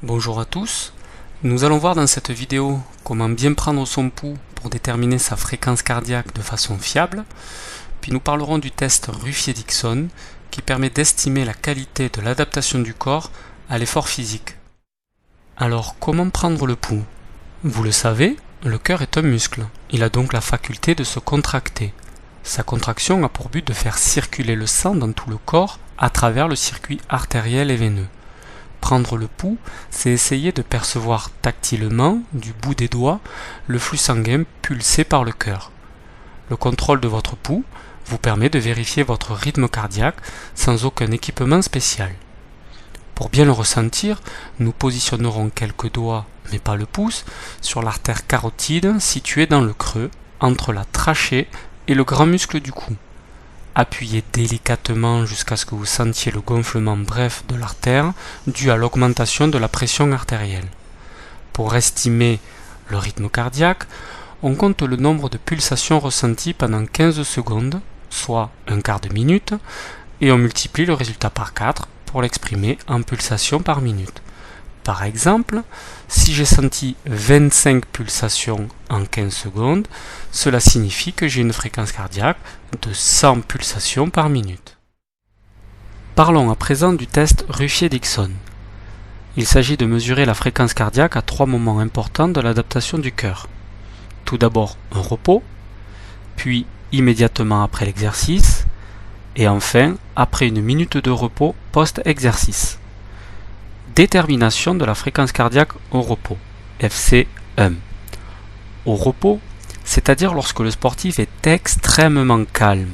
Bonjour à tous, nous allons voir dans cette vidéo comment bien prendre son pouls pour déterminer sa fréquence cardiaque de façon fiable, puis nous parlerons du test Ruffier-Dixon qui permet d'estimer la qualité de l'adaptation du corps à l'effort physique. Alors comment prendre le pouls? Vous le savez, le cœur est un muscle, il a donc la faculté de se contracter. Sa contraction a pour but de faire circuler le sang dans tout le corps à travers le circuit artériel et veineux. Prendre le pouls, c'est essayer de percevoir tactilement, du bout des doigts, le flux sanguin pulsé par le cœur. Le contrôle de votre pouls vous permet de vérifier votre rythme cardiaque sans aucun équipement spécial. Pour bien le ressentir, nous positionnerons quelques doigts, mais pas le pouce, sur l'artère carotide située dans le creux, entre la trachée et le grand muscle du cou. Appuyez délicatement jusqu'à ce que vous sentiez le gonflement bref de l'artère dû à l'augmentation de la pression artérielle. Pour estimer le rythme cardiaque, on compte le nombre de pulsations ressenties pendant 15 secondes, soit un quart de minute, et on multiplie le résultat par 4 pour l'exprimer en pulsations par minute. Par exemple, si j'ai senti 25 pulsations en 15 secondes, cela signifie que j'ai une fréquence cardiaque de 100 pulsations par minute. Parlons à présent du test Ruffier-Dixon. Il s'agit de mesurer la fréquence cardiaque à 3 moments importants de l'adaptation du cœur. Tout d'abord un repos, puis immédiatement après l'exercice, et enfin après une minute de repos post-exercice. Détermination de la fréquence cardiaque au repos, FC1. Au repos, c'est-à-dire lorsque le sportif est extrêmement calme.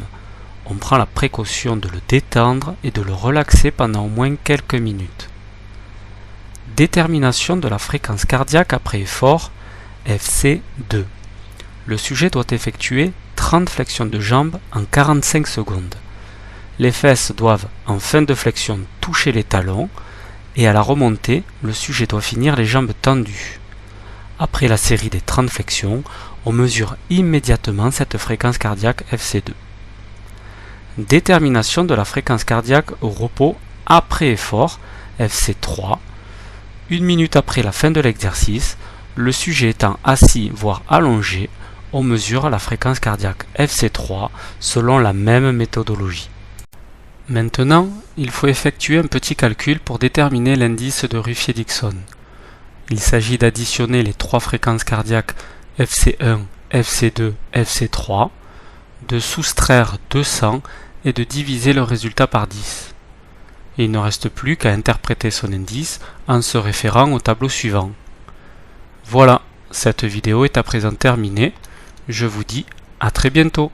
On prend la précaution de le détendre et de le relaxer pendant au moins quelques minutes. Détermination de la fréquence cardiaque après effort, FC2. Le sujet doit effectuer 30 flexions de jambes en 45 secondes. Les fesses doivent, en fin de flexion, toucher les talons, et à la remontée, le sujet doit finir les jambes tendues. Après la série des 30 flexions, on mesure immédiatement cette fréquence cardiaque FC2. Détermination de la fréquence cardiaque au repos après effort, FC3. Une minute après la fin de l'exercice, le sujet étant assis voire allongé, on mesure la fréquence cardiaque FC3 selon la même méthodologie. Maintenant, il faut effectuer un petit calcul pour déterminer l'indice de Ruffier-Dixon. Il s'agit d'additionner les 3 fréquences cardiaques FC1, FC2, FC3, de soustraire 200 et de diviser le résultat par 10. Et il ne reste plus qu'à interpréter son indice en se référant au tableau suivant. Voilà, cette vidéo est à présent terminée. Je vous dis à très bientôt.